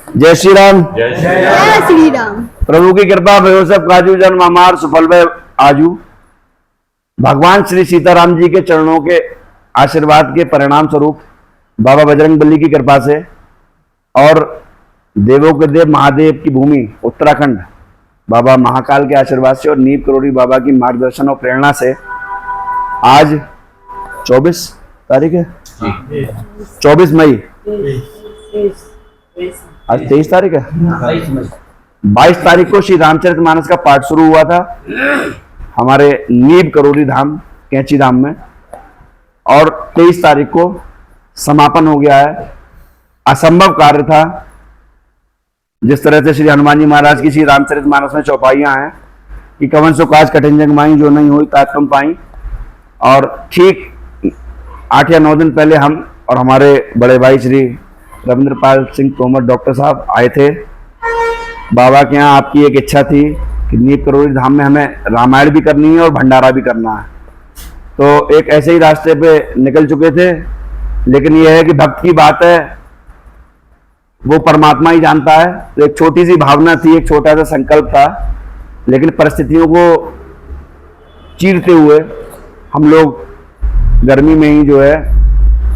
जय श्री राम। जय श्री राम। प्रभु की कृपा भयो सब काजू जन्म हमार सुफल भय आजू। भगवान श्री सीताराम जी के चरणों के आशीर्वाद के परिणाम स्वरूप बाबा बजरंगबली की कृपा से और देवों के देव महादेव की भूमि उत्तराखंड बाबा महाकाल के आशीर्वाद से और नीम करोड़ी बाबा की मार्गदर्शन और प्रेरणा से आज 24 तारीख है, 24 मई, आज 23 तारीख है, 22 तारीख को श्री रामचरितमानस का पाठ शुरू हुआ था हमारे नीम करोड़ी धाम कैंची धाम में, और 23 तारीख को समापन हो गया है। असंभव कार्य था। जिस तरह से श्री हनुमान जी महाराज की श्री रामचरितमानस में चौपाइयां हैं कि कवन सो काज कठिन जग माई जो नहीं हुई तात तुम पाई, और ठीक 8 या 9 दिन पहले हम और हमारे बड़े भाई श्री रविंद्रपाल सिंह तोमर डॉक्टर साहब आए थे। बाबा के यहाँ आपकी एक इच्छा थी कि नीम करोड़ी धाम में हमें रामायण भी करनी है और भंडारा भी करना है, तो एक ऐसे ही रास्ते पे निकल चुके थे। लेकिन यह है कि भक्त की बात है, वो परमात्मा ही जानता है। तो एक छोटी सी भावना थी, एक छोटा सा संकल्प था, लेकिन परिस्थितियों को चीरते हुए हम लोग गर्मी में ही जो है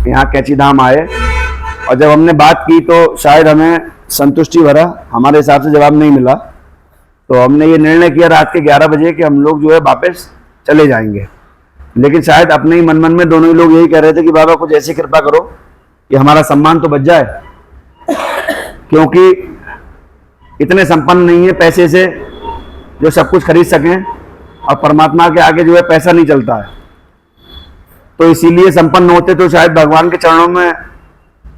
यहाँ कैंची धाम आए। और जब हमने बात की तो शायद हमें संतुष्टि भरा हमारे हिसाब से जवाब नहीं मिला, तो हमने ये निर्णय किया रात के 11 बजे कि हम लोग जो है वापस चले जाएंगे। लेकिन शायद अपने ही मन में दोनों ही लोग यही कह रहे थे कि बाबा कुछ ऐसी कृपा करो कि हमारा सम्मान तो बच जाए, क्योंकि इतने संपन्न नहीं है पैसे से जो सब कुछ खरीद सकें, और परमात्मा के आगे जो है पैसा नहीं चलता है। तो इसीलिए संपन्न होते तो शायद भगवान के चरणों में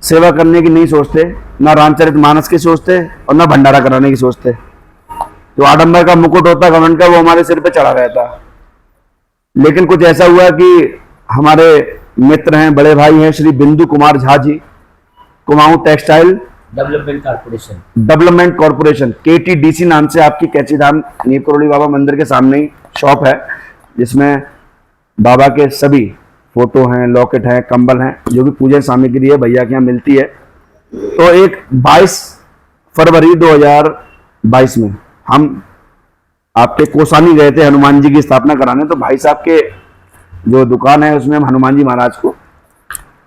सेवा करने की नहीं सोचते, ना रामचरितमानस की सोचते और ना भंडारा कराने की सोचते। जो आडंबर का मुकुट होता घमंड का, वो हमारे सिर पे चढ़ा रहता। लेकिन कुछ ऐसा हुआ कि हमारे मित्र हैं, बड़े भाई हैं Shri Bindu Kumar Jha ji, Kumaon textile development corporation KTDC नाम से आपकी कैंची धाम नीम करोड़ी बाबा मंदिर के सामने ही शॉप है, जिसमें बाबा के सभी फोटो हैं, लॉकेट हैं, कंबल हैं, जो भी पूजा सामग्री है भैया के यहाँ मिलती है। तो एक 22 फरवरी 2022 में हम आपके कोसानी गए थे हनुमान जी की स्थापना कराने। तो भाई साहब के जो दुकान है उसमें हम हनुमान जी महाराज को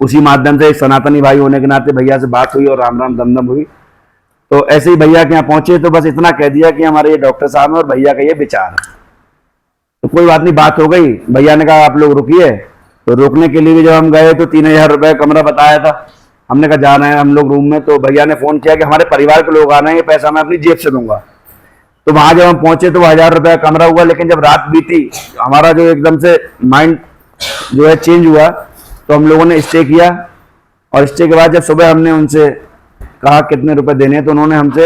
उसी माध्यम से एक सनातनी भाई होने के नाते भैया से बात हुई और राम राम दमदम हुई। तो ऐसे ही भैया के यहाँ पहुंचे तो बस इतना कह दिया कि हमारे ये डॉक्टर साहब हैं और भैया का ये विचार है। तो कोई बात नहीं, बात हो गई। भैया ने कहा आप लोग रुकिए। तो रुकने के लिए भी जब हम गए तो 3000 रुपये कमरा बताया था। हमने कहा जाना है हम लोग रूम में। तो भैया ने फोन किया कि हमारे परिवार के लोग आना है, ये पैसा मैं अपनी जेब से दूंगा। तो वहां जब हम पहुंचे तो 1000 रुपया कमरा हुआ। लेकिन जब रात बीती हमारा जो एकदम से माइंड जो है चेंज हुआ, तो हम लोगों ने स्टे किया। और स्टे के बाद जब सुबह हमने उनसे कहा कितने रुपए देने, तो उन्होंने हमसे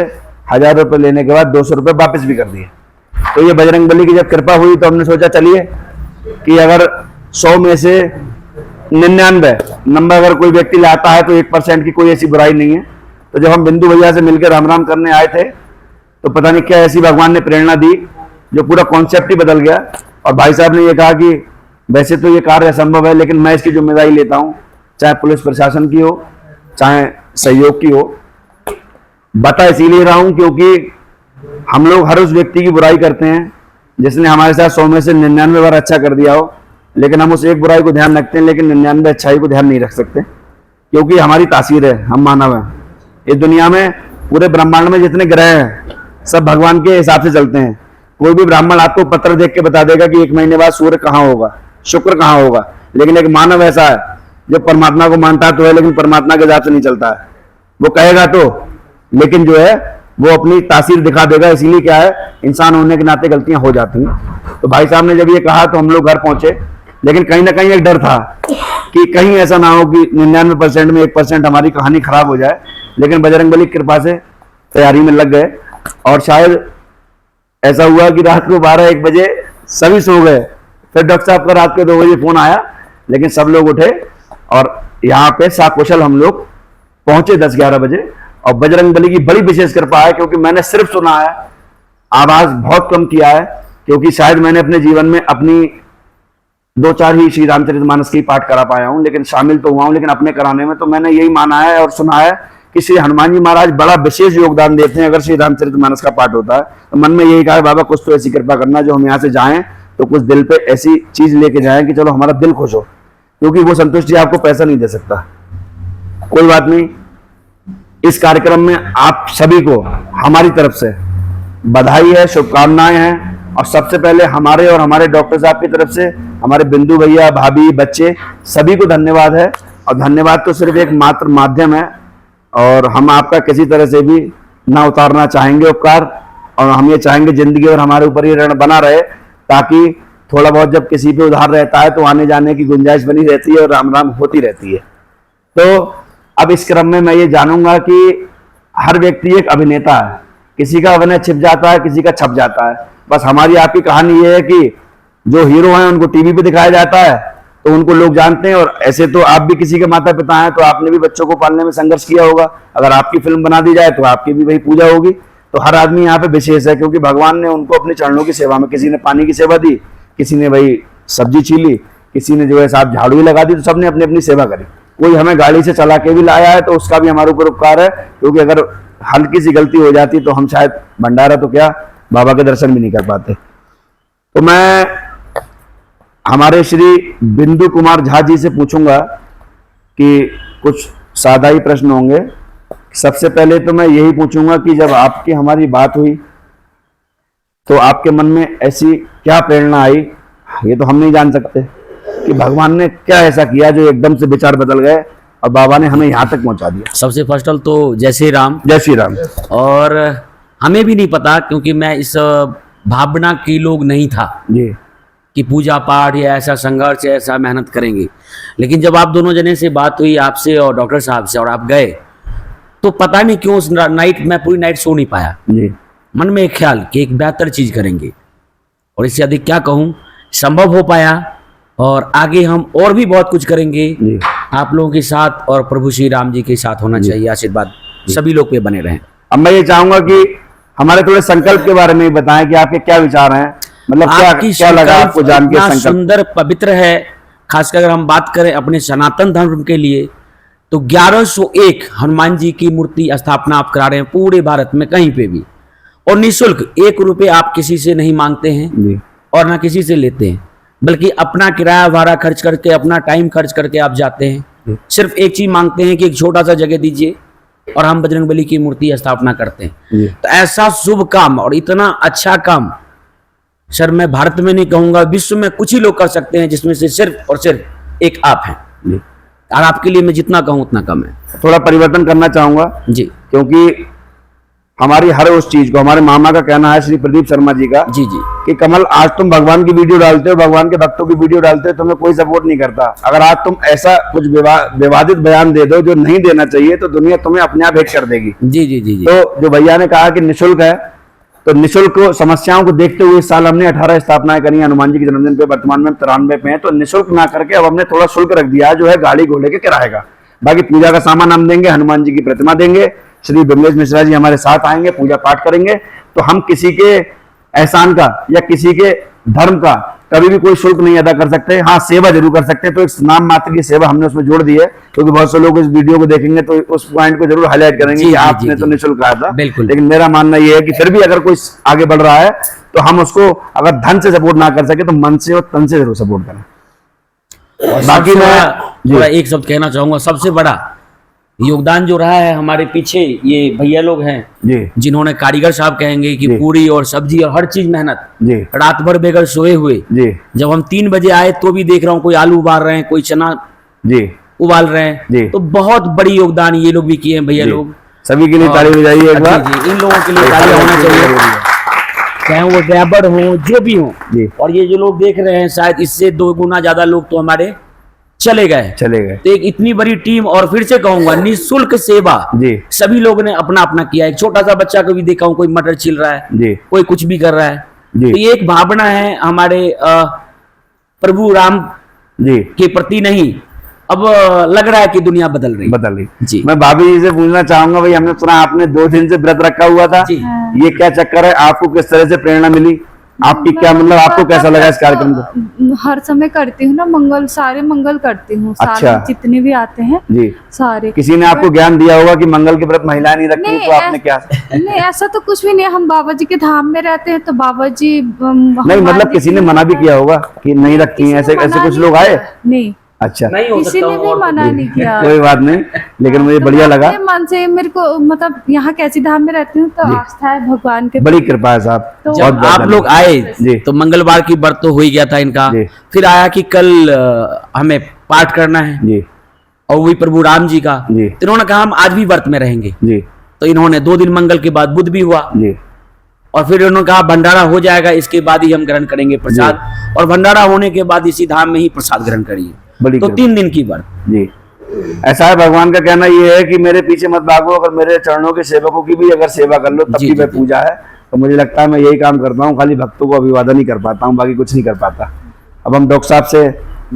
1000 रुपये लेने के बाद 200 रुपये वापस भी कर दिए। तो ये बजरंगबली की जब कृपा हुई तो हमने सोचा चलिए कि अगर 100 में से 99 नंबर अगर कोई व्यक्ति लाता है तो 1% की कोई ऐसी बुराई नहीं है। तो जब हम बिंदु भैया से मिलकर राम राम करने आए थे तो पता नहीं क्या ऐसी भगवान ने प्रेरणा दी, जो पूरा कॉन्सेप्ट ही बदल गया। और भाई साहब ने ये कहा कि वैसे तो ये कार्य असंभव है, लेकिन मैं इसकी जिम्मेदारी लेता हूं, चाहे पुलिस प्रशासन की हो चाहे सहयोग की हो। बता इसीलिए रहा हूं क्योंकि हम लोग हर उस व्यक्ति की बुराई करते हैं जिसने हमारे साथ 100 में से 99 बार अच्छा कर दिया हो, लेकिन हम उस एक बुराई को ध्यान रखते हैं, लेकिन 99 अच्छाई को ध्यान नहीं रख सकते, क्योंकि हमारी तासीर है, हम मानव हैं। इस दुनिया में पूरे ब्रह्मांड में जितने ग्रह हैं सब भगवान के हिसाब से चलते हैं। कोई भी ब्राह्मण आपको पत्र देख के बता देगा कि 1 महीने बाद सूर्य कहाँ होगा, शुक्र कहाँ होगा। लेकिन एक मानव ऐसा है जो परमात्मा को मानता तो है, लेकिन परमात्मा के हिसाब से नहीं चलता है। वो कहेगा तो, लेकिन जो है वो अपनी तासीर दिखा देगा। इसीलिए क्या है, इंसान होने के नाते गलतियां हो जाती हैं। तो भाई साहब ने जब ये कहा तो हम लोग घर पहुंचे, लेकिन कहीं ना कहीं एक डर था कि कहीं ऐसा ना हो कि 99% में 1% हमारी कहानी खराब हो जाए। लेकिन बजरंगबली की कृपा से तैयारी में लग गए, और शायद ऐसा हुआ कि रात को 12-1 बजे सभी सो गए। फिर डॉक्टर साहब का रात के 2 बजे फोन आया, लेकिन सब लोग उठे और यहाँ पे साकुशल हम लोग पहुंचे 10-11 बजे। और बजरंगबली की बड़ी विशेष कृपा है, क्योंकि मैंने सिर्फ सुना है, आवाज बहुत कम किया है, क्योंकि शायद मैंने अपने जीवन में अपनी 2-4 ही श्री रामचरितमानस की पाठ करा पाया हूं, लेकिन शामिल तो हुआ हूं, लेकिन अपने कराने में तो मैंने यही माना है और सुना है श्री हनुमान जी महाराज बड़ा विशेष योगदान देते हैं। अगर श्री रामचरितमानस का पाठ होता है तो मन में यही कहा बाबा कुछ तो ऐसी कृपा करना जो हम यहाँ से जाएं तो कुछ दिल पे ऐसी चीज लेके जाएं कि चलो हमारा दिल खुश हो, क्योंकि वो संतुष्टि आपको पैसा नहीं दे सकता। कोई बात नहीं, इस कार्यक्रम में आप सभी को हमारी तरफ से बधाई है, शुभकामनाएं हैं। और सबसे पहले हमारे और हमारे डॉक्टर साहब की तरफ से हमारे बिंदु भैया, भाभी, बच्चे सभी को धन्यवाद है। और धन्यवाद तो सिर्फ एक मात्र माध्यम है और हम आपका किसी तरह से भी ना उतारना चाहेंगे उपकार, और हम ये चाहेंगे जिंदगी और हमारे ऊपर ये ऋण बना रहे, ताकि थोड़ा बहुत जब किसी पे उधार रहता है तो आने जाने की गुंजाइश बनी रहती है और राम राम होती रहती है। तो अब इस क्रम में मैं ये जानूंगा कि हर व्यक्ति एक अभिनेता है, किसी का अभिनय छिप जाता है, किसी का छप जाता है। बस हमारी आपकी कहानी ये है कि जो हीरो हैं उनको टीवी पे दिखाया जाता है तो उनको लोग जानते हैं, और ऐसे तो आप भी किसी के माता पिता हैं तो आपने भी बच्चों को पालने में संघर्ष किया होगा। अगर आपकी फिल्म बना दी जाए तो आपकी भी वही पूजा होगी। तो हर आदमी यहाँ पे विशेष है, क्योंकि भगवान ने उनको अपने चरणों की सेवा में, किसी ने पानी की सेवा दी, किसी ने वही सब्जी छीली, किसी ने जो है साहब झाड़ू ही लगा दी, तो सबने अपनी अपनी सेवा करी। कोई हमें गाड़ी से चला के भी लाया है तो उसका भी हमारे ऊपर उपकार है, क्योंकि अगर हल्की सी गलती हो जाती तो हम शायद भंडारा तो क्या बाबा के दर्शन भी नहीं कर पाते। तो मैं हमारे श्री बिंदु कुमार झा जी से पूछूंगा कि कुछ सादा ही प्रश्न होंगे। सबसे पहले तो मैं यही पूछूंगा कि जब आपकी हमारी बात हुई तो आपके मन में ऐसी क्या प्रेरणा आई, ये तो हम नहीं जान सकते कि भगवान ने क्या ऐसा किया जो एकदम से विचार बदल गए और बाबा ने हमें यहाँ तक पहुंचा दिया। सबसे फर्स्ट ऑल तो जय श्री राम। जय श्री राम। और हमें भी नहीं पता, क्योंकि मैं इस भावना की लोग नहीं था जी कि पूजा पाठ या ऐसा संघर्ष या ऐसा मेहनत करेंगे। लेकिन जब आप दोनों जने से बात हुई, आपसे और डॉक्टर साहब से, और आप गए, तो पता नहीं क्यों उस नाइट मैं पूरी नाइट सो नहीं पाया। जी मन में एक ख्याल कि एक बेहतर चीज करेंगे, और इससे अधिक क्या कहूँ, संभव हो पाया। और आगे हम और भी बहुत कुछ करेंगे जी। आप लोगों के साथ, और प्रभु श्री राम जी के साथ होना चाहिए। आशीर्वाद सभी लोग पे बने रहें। अब मैं ये चाहूंगा कि हमारे थोड़े संकल्प के बारे में बताएं कि आपके क्या विचार हैं, मतलब क्या लगा आपको जान के संकल्प? सुंदर पवित्र है। खासकर अगर हम बात करें अपने सनातन धर्म के लिए तो 1101 हनुमान जी की मूर्ति स्थापना आप करा रहे हैं पूरे भारत में कहीं पे भी, और निःशुल्क। 1 रुपये आप किसी से नहीं मांगते हैं जी। और ना किसी से लेते हैं, बल्कि अपना किराया भाड़ा खर्च करके, अपना टाइम खर्च करके आप जाते हैं। सिर्फ एक चीज मांगते हैं कि एक छोटा सा जगह दीजिए और हम बजरंगबली की मूर्ति स्थापना करते हैं। तो ऐसा शुभ काम और इतना अच्छा काम सर मैं भारत में नहीं कहूंगा, विश्व में कुछ ही लोग कर सकते हैं, जिसमें से सिर्फ और सिर्फ एक आप हैं। और आपके लिए मैं जितना कहूं उतना कम है। थोड़ा परिवर्तन करना चाहूंगा जी, क्योंकि हमारी हर उस चीज को, हमारे मामा का कहना है श्री प्रदीप शर्मा जी का, जी जी, कि कमल आज तुम भगवान की वीडियो डालते हो, भगवान के भक्तों की वीडियो डालते हो, तुम्हें कोई सपोर्ट नहीं करता। अगर आज तुम ऐसा कुछ विवादित बयान दे दो जो नहीं देना चाहिए तो दुनिया तुम्हें अपने आप हिट कर देगी। जी जी जी जी। तो जो भैया ने कहा कि निःशुल्क है, तो निःशुल्क समस्याओं को देखते हुए इस साल हमने 18 स्थापनाएं करी हनुमान जी के जन्मदिन पे। वर्तमान में 93 पे हैं, तो निःशुल्क ना करके अब हमने थोड़ा शुल्क रख दिया जो है गाड़ी घोड़े के किराए का। बाकी पूजा का सामान हम देंगे, हनुमान जी की प्रतिमा देंगे, श्री बिमलेश मिश्रा जी हमारे साथ आएंगे, पूजा पाठ करेंगे। तो हम किसी के एहसान का या किसी के धर्म का कभी भी कोई शुल्क नहीं अदा कर सकते। हाँ, सेवा जरूर कर सकते हैं। तो एक नाम मात्र की सेवा हमने उसमें जोड़ दी है, क्योंकि बहुत से लोग इस वीडियो को देखेंगे तो उस पॉइंट को जरूर हाईलाइट करेंगे कि आपने तो निःशुल्क कहा था। लेकिन मेरा मानना यह है कि फिर भी अगर कोई आगे बढ़ रहा है तो हम उसको अगर धन से सपोर्ट ना कर सके तो मन से और तन से जरूर सपोर्ट करें। बाकी मैं एक शब्द कहना चाहूंगा, सबसे बड़ा योगदान जो रहा है हमारे पीछे ये भैया लोग हैं जी, जिन्होंने, कारीगर साहब कहेंगे कि पूरी और सब्जी और हर चीज मेहनत जी, रात भर बेगर सोए हुए जी। जब हम 3 बजे आए तो भी देख रहा हूँ कोई आलू उबाल रहे हैं, कोई चना जी उबाल रहे हैं जी। तो बहुत बड़ी योगदान ये लोग भी किए हैं भैया लोग। सभी के लिए ताली बजाइए एक बार। जी, इन लोगों के लिए ताली होना चाहिए, चाहे वो ड्राइवर हो जो भी हो। और ये जो लोग देख रहे हैं शायद इससे 2 गुना ज्यादा लोग तो हमारे चले गए। तो एक इतनी बड़ी टीम, और फिर से कहूंगा निःशुल्क सेवा जी, सभी लोगों ने अपना अपना किया। एक छोटा सा बच्चा को भी देखा हूं, कोई मटर छिल रहा है जी, कोई कुछ भी कर रहा है जी। तो ये एक भावना है हमारे प्रभु राम जी के प्रति। नहीं, अब लग रहा है कि दुनिया बदल रही जी। मैं भाभी जी से पूछना चाहूंगा, भाई हमने सुना आपने 2 दिन से व्रत रखा हुआ था जी, ये क्या चक्कर है? आपको किस तरह से प्रेरणा मिली? आपकी क्या मतलब आपको कैसा लगा इस कार्यक्रम को? हर समय करती हूँ ना, मंगल, सारे मंगल करती हूँ, अच्छा। सारे जितने भी आते हैं जी, सारे। किसी ने आपको ज्ञान दिया होगा कि मंगल के व्रत महिलाएं नहीं रखती, नहीं, तो आपने क्या? नहीं ऐसा तो कुछ भी नहीं, हम बाबा जी के धाम में रहते हैं तो बाबा जी नहीं मतलब किसी ने मना भी किया होगा कि नहीं रखती हैं, ऐसे ऐसे कुछ लोग आए? नहीं, अच्छा, नहीं हो किसी सकता ने हूँ भी और मना नहीं किया। कोई बात नहीं, लेकिन मुझे तो बढ़िया मैं लगा। अपने मन से मेरे को मतलब यहाँ कैसी धाम में रहती हूँ तो आस्था है भगवान के, बड़ी कृपा है साहब। तो बहुत जब बहुत आप लोग धन्यवाद। आए जी। तो मंगलवार की व्रत तो हो ही गया था इनका, जी। फिर आया कि कल हमें पाठ करना है जी और वही प्रभु राम जी का, जी। तो इन्होंने कहा हम आज भी व्रत में रहेंगे, जी तो इन्होंने 2 दिन मंगल के बाद बुध भी हुआ, जी और फिर उन्होंने कहा भंडारा हो जाएगा, इसके बाद ही हम ग्रहण करेंगे प्रसाद, और भंडारा होने के बाद इसी धाम में ही प्रसाद ग्रहण करिए। बड़ी तो कृपा। 3 दिन की व्रत। जी, ऐसा है, भगवान का कहना ये है कि मेरे पीछे मत भागो, अगर मेरे चरणों के सेवकों की भी अगर सेवा कर लो तब जी, भी जी, मैं जी। पूजा है। तो मुझे लगता है मैं यही काम करता हूँ, खाली भक्तों को अभिवादन ही कर पाता हूँ, बाकी कुछ नहीं कर पाता। अब हम डॉक्टर साहब से,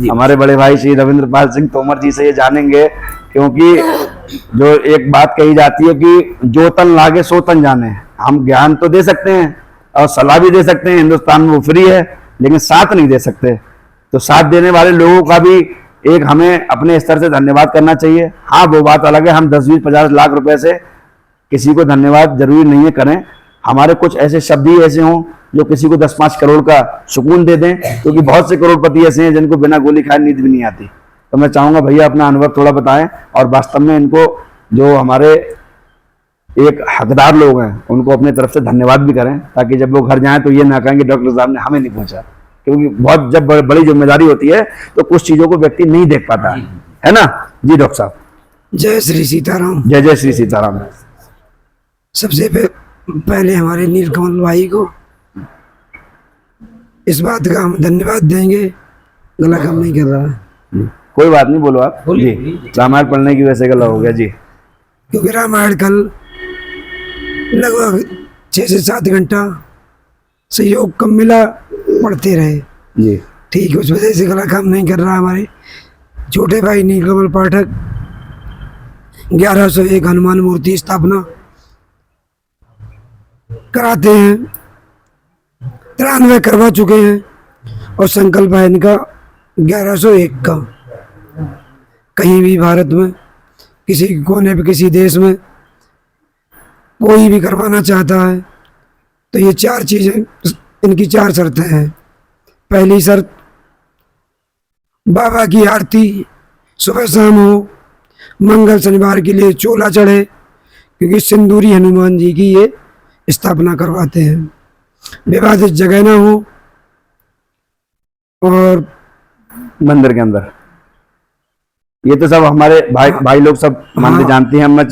हमारे बड़े भाई श्री रविंद्रपाल सिंह तोमर जी से ये जानेंगे, क्योंकि जो एक बात कही जाती है कि जो तन लागे सो तन जाने। हम ज्ञान तो दे सकते हैं और सलाह भी दे सकते हैं, हिंदुस्तान में वो फ्री है, लेकिन साथ नहीं दे सकते। तो साथ देने वाले लोगों का भी एक हमें अपने स्तर से धन्यवाद करना चाहिए। हाँ, वो बात अलग है, हम 10, 20, 50 लाख रुपए से किसी को धन्यवाद जरूरी नहीं है करें। हमारे कुछ ऐसे शब्द ही ऐसे हों जो किसी को 10-5 करोड़ का सुकून दे दें, क्योंकि बहुत से करोड़पति ऐसे हैं जिनको बिना गोली खाए नींद भी नहीं आती। तो मैं चाहूंगा भैया अपना अनुभव थोड़ा बताएं, और वास्तव में इनको जो हमारे एक हकदार लोग हैं उनको अपने तरफ से धन्यवाद भी करें, ताकि जब वो घर जाएं तो ये ना कहें कि डॉक्टर साहब ने हमें नहीं पूछा। क्योंकि बहुत जब बड़ी जिम्मेदारी होती है तो कुछ चीजों को व्यक्ति नहीं देख पाता है ना। जी डॉक्टर साहब। जय श्री सीताराम। जय जय श्री सीताराम। सबसे पहले हमारे नीलकमल भाई को इस बात का हम धन्यवाद देंगे, गला कम नहीं कर रहा है। कोई बात नहीं, बोलो आप जी। रामायण पढ़ने की वजह से गला हो गया जी, क्योंकि रामायण कल लगभग 6 से 7 घंटा सहयोग कम मिला, पढ़ते रहे जी ठीक, उस वजह से गला काम नहीं कर रहा। हमारे छोटे भाई नीलकमल पाठक 1101 हनुमान मूर्ति स्थापना कराते हैं, 93 करवा चुके हैं, और संकल्प है इनका 1101 का। कहीं भी भारत में किसी कोने पे किसी देश में कोई भी करवाना चाहता है तो ये 4 चीजें, इनकी 4 शर्तें हैं। पहली शर्त, बाबा की आरती सुबह शाम हो, मंगल शनिवार के लिए चोला चढ़े, क्योंकि सिंदूरी हनुमान जी की ये स्थापना करवाते हैं। विवादित जगह ना हो, और मंदिर के अंदर। ये तो सब हमारे भाई लोग सब मानते जानते हैं। मैं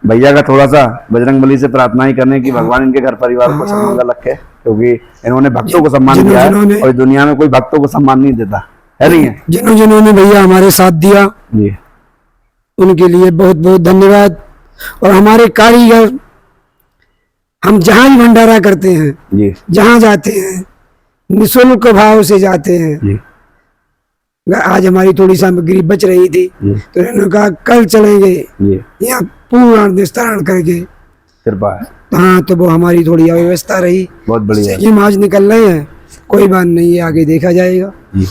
भैया का थोड़ा सा बजरंगबली से प्रार्थना ही करने की भगवान इनके घर परिवार को सम्मान रखे, क्योंकि इन्होंने भक्तों को सम्मान दिया है और दुनिया में कोई भक्तों को सम्मान नहीं देता है, नहीं है। जिन्होंने भैया हमारे साथ दिया जी, उनके लिए बहुत बहुत धन्यवाद। और हमारे कारीगर, हम जहाँ भी भंडारा करते हैं, जी, जहाँ जाते हैं निःशुल्क भाव से जाते हैं। जी, आज हमारी थोड़ी सामग्री बच रही थी जी, तो इन्होंने कहा कल चलेंगे, जी, यहाँ पूर्ण निस्तारण करके। कृपा है, हाँ, तो वो हमारी थोड़ी अव्यवस्था रही, बहुत बढ़िया ये आज निकल रहे हैं, कोई बात नहीं है, आगे देखा जाएगा। जी,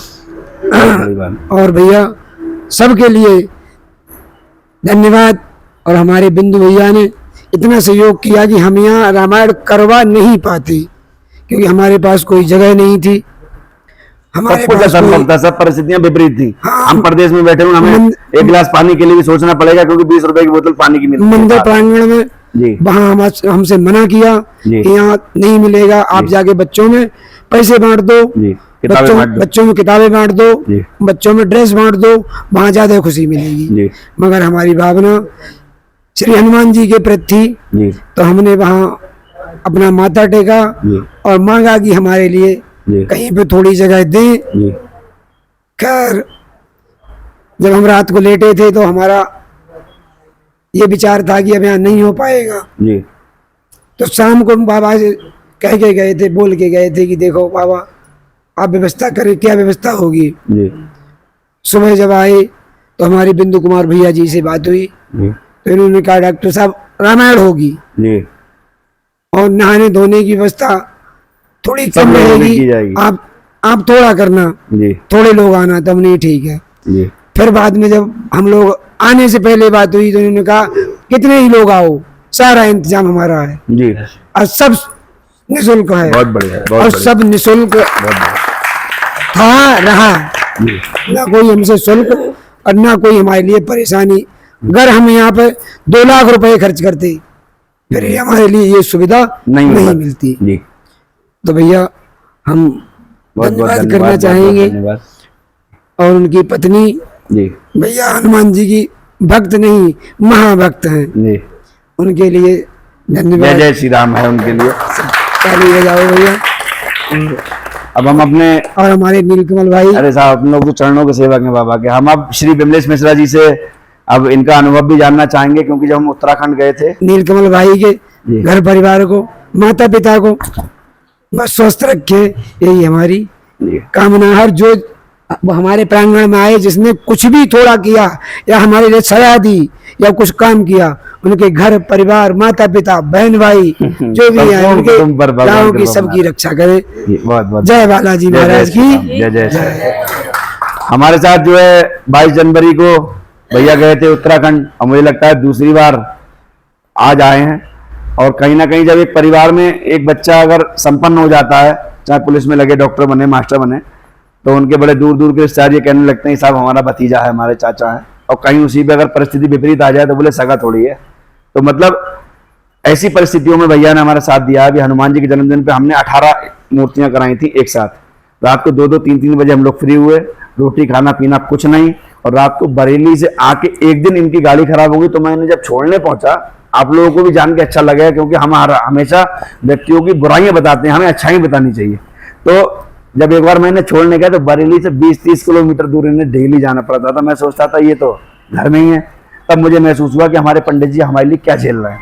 बहुत बड़ी बात। और भैया सबके लिए धन्यवाद। और हमारे बिंदु भैया ने इतना सहयोग किया कि हम यहाँ रामायण करवा नहीं पाते, क्योंकि हमारे पास कोई जगह नहीं थी। हमारे सब कुछ पास असंभव कोई, था, सब परिस्थितियां विपरीत थी। हाँ, हम प्रदेश में बैठे हुए, हमें एक गिलास पानी के लिए भी सोचना पड़ेगा, क्योंकि 20 रुपए की बोतल पानी की मिलती है। मंदिर प्रांगण में जी, वहाँ हमसे मना किया जी, कि यहाँ नहीं मिलेगा, आप जाके बच्चों में पैसे बांट दो, जी, किताबें बांट दो। बच्चों में किताबें बांट दो, जी, बच्चों में ड्रेस बांट दो, वहाँ ज्यादा खुशी मिलेगी। जी, मगर हमारी भावना श्री हनुमान जी के प्रति थी, जी, तो हमने वहाँ अपना माथा टेका जी, और मांगा कि हमारे लिए जी, कहीं पे थोड़ी जगह दें। जी, खैर, जब हम रात को लेटे थे तो हमारा ये विचार था कि अब यहाँ नहीं हो पाएगा, जी, तो शाम को बाबा से कह के गए थे, बोल के गए थे कि देखो बाबा आप व्यवस्था करें, क्या व्यवस्था होगी। जी, सुबह जब आए तो हमारी बिंदु कुमार भैया जी से बात हुई, जी, तो इन्होंने कहा डॉक्टर साहब रामायण होगी, जी, और नहाने धोने की व्यवस्था थोड़ी सब कम लोगों की रहेगी, जाएगी। आप थोड़ा करना, जी थोड़े लोग आना, तब नहीं ठीक है। जी फिर बाद में जब हम लोग आने से पहले बात हुई तो उन्होंने कहा कितने ही लोग आओ, सारा इंतजाम हमारा है जी, और सब निःशुल्क है। बहुत बढ़िया, बहुत और बढ़िया, सब निःशुल्क बहुत बढ़िया। था रहा, जी ना कोई हमसे शुल्क और ना कोई हमारे लिए परेशानी। अगर हम यहाँ पे 2 लाख रुपए खर्च करते फिर ये हमारे लिए ये सुविधा नहीं मिलती। जी, तो भैया हम बहुत बहुत धन्यवाद करना धन्यवाद, चाहेंगे। धन्यवाद। और उनकी पत्नी जी भैया हनुमान जी की भक्त नहीं महाभक्त हैं, जी, उनके लिए जय धन्यवाद। जय श्री राम है उनके लिए। ताली बजाओ भैया। अब हम अपने, और हमारे नीलकमल भाई, अरे साहब हम लोग तो चरणों के सेवक हैं बाबा के। हम अब श्री विमलेश मिश्रा जी से अब इनका अनुभव भी जानना चाहेंगे, क्योंकि जब हम उत्तराखंड गए थे, नीलकमल भाई के जी। घर परिवार को, माता पिता को बस स्वस्थ रखे, यही हमारी जी कामना। हर जो वो हमारे प्रांगण में आए, जिसने कुछ भी थोड़ा किया या हमारे लिए सलाह दी या कुछ काम किया, उनके घर परिवार, माता पिता, बहन भाई जो भी है, उनके गाँव की सबकी रक्षा करे। बहुत बहुत जय बालाजी जय जय महाराज श्री राम, की। जय जय श्री राम। हमारे साथ जो है 22 जनवरी को भैया गए थे उत्तराखंड, और मुझे लगता है दूसरी बार आज आए हैं। और कहीं ना कहीं जब एक परिवार में एक बच्चा अगर संपन्न हो जाता है, चाहे पुलिस में लगे, डॉक्टर बने, मास्टर बने, तो उनके बड़े दूर दूर के रिश्तेदार ये कहने लगते हैं साहब हमारा भतीजा है, हमारे चाचा है। और कहीं उसी पे अगर परिस्थिति विपरीत आ जाए तो बोले सगा थोड़ी है। तो मतलब ऐसी परिस्थितियों में भैया ने हमारा साथ दिया। अभी हनुमान जी के जन्मदिन पे हमने 18 मूर्तियां कराई थी एक साथ। रात को 2-2, 3-3 बजे हम लोग फ्री हुए, रोटी खाना पीना कुछ नहीं। और रात को बरेली से आके एक दिन इनकी गाड़ी खराब हो गई, तो मैं इन्हें जब छोड़ने पहुंचा, आप लोगों को भी जान के अच्छा लगा, क्योंकि हम हमेशा व्यक्तियों की बुराइयां बताते हैं, हमें अच्छाई बतानी चाहिए। तो जब एक बार मैंने छोड़ने गया तो बरेली से 20-30 किलोमीटर दूर इन्हें डेली जाना पड़ता था। मैं सोचता था ये तो घर में ही है। तब मुझे महसूस हुआ कि हमारे पंडित जी हमारे लिए क्या झेल रहे हैं।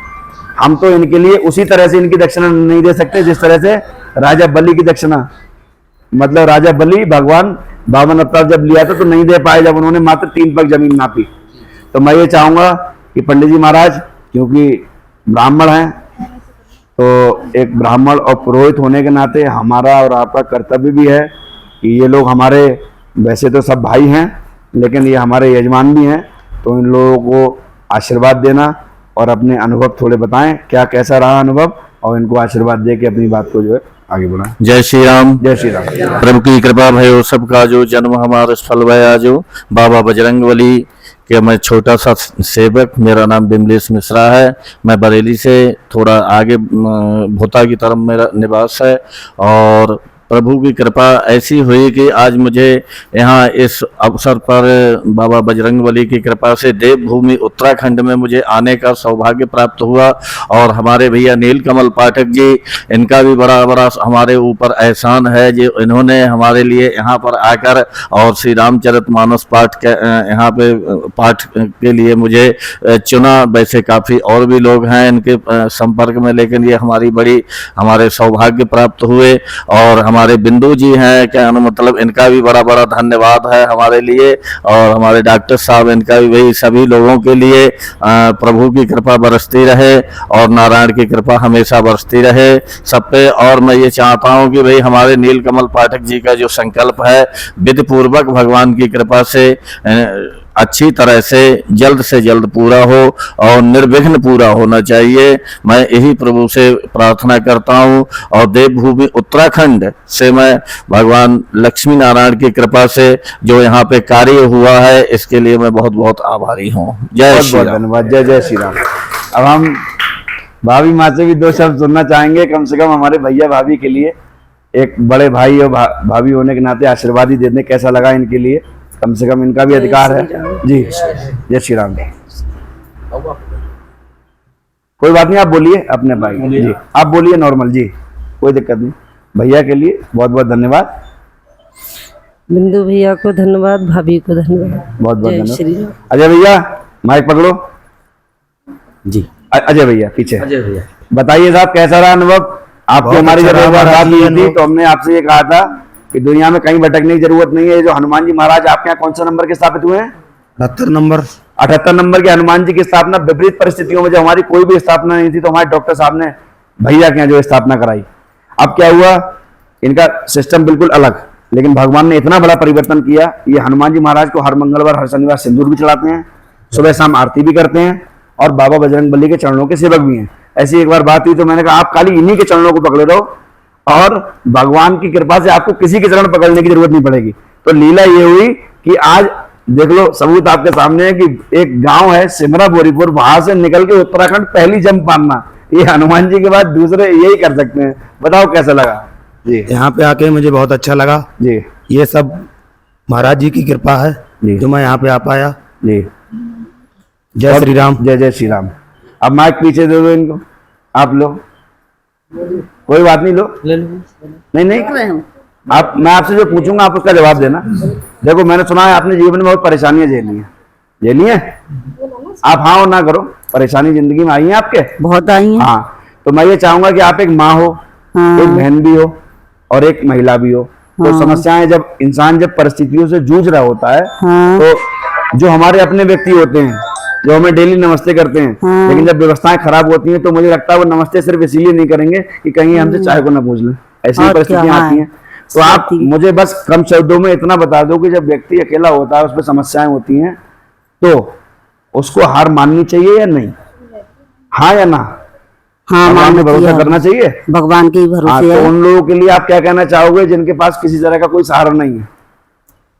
हम तो इनके लिए उसी तरह से इनकी दक्षिणा नहीं दे सकते जिस तरह से राजा बलि की दक्षिणा, मतलब राजा बलि भगवान 52 अवतार जब लिया था तो नहीं दे पाए, जब उन्होंने मात्र 3 पग जमीन नापी। तो मैं ये चाहूंगा कि पंडित जी महाराज, क्योंकि ब्राह्मण हैं, तो एक ब्राह्मण और पुरोहित होने के नाते हमारा और आपका कर्तव्य भी है कि ये लोग हमारे, वैसे तो सब भाई हैं, लेकिन ये हमारे यजमान भी हैं, तो इन लोगों को आशीर्वाद देना और अपने अनुभव थोड़े बताएं, क्या कैसा रहा अनुभव, और इनको आशीर्वाद दे के अपनी बात को जो है आगे बढ़ाएं। जय श्री राम। जय श्री राम। प्रभु की कृपा भयो सबका जो जन्म हमारा सफल भया जो बाबा बजरंगबली के मैं छोटा सा सेवक, मेरा नाम विमलेश मिश्रा है। मैं बरेली से थोड़ा आगे भोता की तरफ मेरा निवास है। और प्रभु की कृपा ऐसी हुई कि आज मुझे यहाँ इस अवसर पर बाबा बजरंगबली की कृपा से देवभूमि उत्तराखंड में मुझे आने का सौभाग्य प्राप्त हुआ। और हमारे भैया नीलकमल पाठक जी, इनका भी बड़ा बड़ा हमारे ऊपर एहसान है जो इन्होंने हमारे लिए यहाँ पर आकर और श्री रामचरितमानस पाठ के यहाँ पे पाठ के लिए मुझे चुना। वैसे काफ़ी और भी लोग हैं इनके संपर्क में, लेकिन ये हमारे सौभाग्य प्राप्त हुए। और हमारे बिंदु जी हैं, क्या मतलब इनका भी बड़ा बड़ा धन्यवाद है हमारे लिए। और हमारे डॉक्टर साहब, इनका भी भाई सभी लोगों के लिए प्रभु की कृपा बरसती रहे और नारायण की कृपा हमेशा बरसती रहे सब पे। और मैं ये चाहता हूँ कि भाई हमारे नीलकमल पाठक जी का जो संकल्प है विधि पूर्वक भगवान की कृपा से अच्छी तरह से जल्द पूरा हो और निर्विघ्न पूरा होना चाहिए। मैं यही प्रभु से प्रार्थना करता हूँ। और देवभूमि उत्तराखंड से मैं भगवान लक्ष्मी नारायण की कृपा से जो यहाँ पे कार्य हुआ है, इसके लिए मैं बहुत बहुत आभारी हूँ। जय श्री राम। धन्यवाद। जय जय श्री राम। अब हम भाभी माँ से भी 2 शब्द सुनना चाहेंगे, कम से कम हमारे भैया भाभी के लिए एक बड़े भाई और भाभी होने के नाते आशीर्वाद ही देने, कैसा लगा इनके लिए, कम से कम इनका भी अधिकार है जी। जय श्री राम। कोई बात नहीं, आप बोलिए अपने भाई जी, आप बोलिए नॉर्मल जी, कोई दिक्कत नहीं। भैया के लिए बहुत बहुत धन्यवाद, बिंदु भैया को धन्यवाद, भाभी को धन्यवाद, बहुत बहुत जय श्री धन्यवाद। राम। अजय भैया माइक पकड़ो जी। अजय भैया पीछे अजय भैया बताइए साहब, कैसा रहा अनुभव आपकी? हमारी जब एक बार बात हुई थी तो हमने आपसे ये कहा था कि दुनिया में कहीं भटकने की जरूरत नहीं है। जो हनुमान जी महाराज आपके यहाँ कौन सा नंबर के स्थापित हुए हैं? 78 नंबर के हनुमान जी की स्थापना विपरीत परिस्थितियों में, जब हमारी कोई भी स्थापना नहीं थी, तो हमारे डॉक्टर साहब ने भैया के यहाँ जो स्थापना कराई। अब क्या हुआ इनका सिस्टम बिल्कुल अलग, लेकिन भगवान ने इतना बड़ा परिवर्तन किया। ये हनुमान जी महाराज को हर मंगलवार हर शनिवार सिंदूर भी चढ़ाते हैं, सुबह शाम आरती भी करते हैं और बाबा बजरंगबली के चरणों के सेवक भी हैं। ऐसी एक बार बात हुई तो मैंने कहा आप खाली इन्हीं के चरणों को पकड़े रहो और भगवान की कृपा से आपको किसी के चरण पकड़ने की जरूरत नहीं पड़ेगी। तो लीला ये हुई कि आज देख लो, सबूत आपके सामने है कि एक गांव है सिमरा बोरीपुर, वहां से निकल के उत्तराखंड पहली जंप मारना, ये हनुमान जी के बाद दूसरे यही कर सकते हैं। बताओ कैसा लगा जी? यहाँ पे आके मुझे बहुत अच्छा लगा जी। ये सब महाराज जी की कृपा है जी। जो मैं यहाँ पे आ पाया। जी। जय श्री राम। जय जय श्री राम। अब माइक पीछे दे दो इनको, आप लो, कोई बात नहीं, लो नहीं नहीं, आप, मैं आपसे जो पूछूंगा आप उसका जवाब देना। देखो मैंने सुना है आपने जीवन में बहुत परेशानियां झेली हैं, आप हाँ और ना करो, परेशानी जिंदगी में आई है आपके? बहुत आई हैं। हाँ, तो मैं ये चाहूंगा कि आप एक माँ हो, एक बहन भी हो और एक महिला भी हो। तो समस्याएं जब इंसान जब परिस्थितियों से जूझ रहा होता है तो जो हमारे अपने व्यक्ति होते हैं जो हमें डेली नमस्ते करते हैं, लेकिन जब व्यवस्थाएं खराब होती हैं तो मुझे लगता है वो नमस्ते सिर्फ इसीलिए नहीं करेंगे कि कहीं हमसे चाय को ना पूछ लें, ऐसी परिस्थितियां आती हैं। तो आप मुझे बस कम शब्दों में इतना बता दो कि जब व्यक्ति अकेला होता है, उसमें समस्याएं होती हैं, तो उसको हार माननी चाहिए या नहीं? हाँ या ना? हाँ, भगवान में भरोसा करना चाहिए, भगवान के ही भरोसे तो है। उन लोगों के लिए आप क्या कहना चाहोगे जिनके पास किसी तरह का कोई सहारा नहीं है?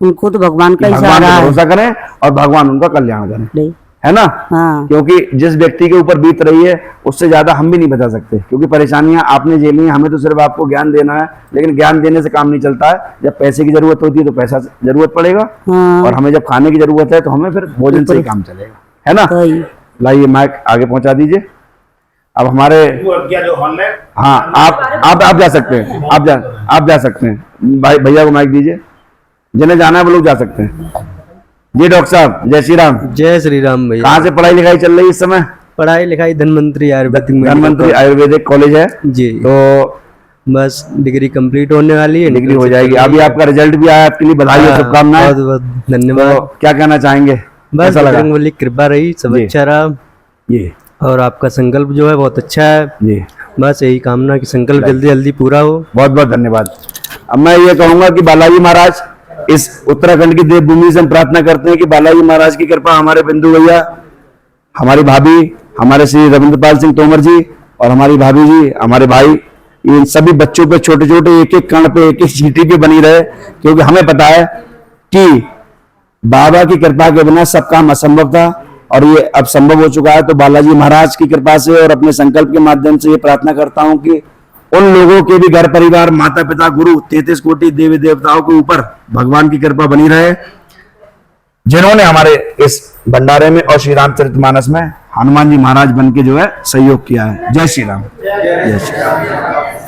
उनको तो भगवान का ही भगवान सहारा पे है। भरोसा करें और भगवान उनका कल्याण करें, नहीं। है ना? हाँ। क्योंकि जिस व्यक्ति के ऊपर बीत रही है उससे ज्यादा हम भी नहीं बता सकते, क्योंकि परेशानियां आपने झेली हैं, हमें तो सिर्फ आपको ज्ञान देना है, लेकिन ज्ञान देने से काम नहीं चलता है। जब पैसे की जरूरत होती है तो पैसा जरूरत पड़ेगा, और हमें जब खाने की जरूरत है तो हमें फिर भोजन से ही काम चलेगा, है ना? लाइए माइक आगे पहुंचा दीजिए। अब हमारे हाँ, आप जा सकते हैं, आप जा सकते हैं, भाई भैया को माइक दीजिए, जिन्हें जाना है वो लोग जा सकते हैं। जी डॉक्टर साहब, जय श्री राम। जय श्री राम भैया। कहाँ से पढ़ाई लिखाई चल रही है इस समय? पढ़ाई लिखाई धनवंतरी आयुर्वेदिक कॉलेज है जी। तो बस डिग्री कंप्लीट होने वाली है, डिग्री हो जाएगी। अभी आपका रिजल्ट भी आया, आपके लिए बधाई और शुभकामनाएं। बहुत बहुत धन्यवाद। तो क्या कहना चाहेंगे? बस बजरंगबली कृपा रही, सब अच्छा रहा जी, और आपका संकल्प जो है बहुत अच्छा है जी। बस यही कामना कि संकल्प जल्दी जल्दी पूरा हो। बहुत बहुत धन्यवाद। अब मैं ये कहूंगा कि बालाजी महाराज, इस उत्तराखंड की देवभूमि से हम प्रार्थना करते हैं कि बालाजी महाराज की कृपा हमारे बिंदु भैया, हमारी भाभी, हमारे श्री रविंद्रपाल सिंह तोमर जी और हमारी भाभी जी, हमारे भाई, इन सभी बच्चों पे छोटे छोटे एक एक कण पे एक एक चींटी पे बनी रहे, क्योंकि हमें पता है कि बाबा की कृपा के बिना सब काम असंभव था और ये अब संभव हो चुका है। तो बालाजी महाराज की कृपा से और अपने संकल्प के माध्यम से ये प्रार्थना करता हूं कि उन लोगों के भी घर परिवार, माता पिता, गुरु, 33 कोटि देवी देवताओं के ऊपर भगवान की कृपा बनी रहे, जिन्होंने हमारे इस भंडारे में और श्री रामचरितमानस में हनुमान जी महाराज बन के जो है सहयोग किया है। जय श्री राम। जय श्री राम।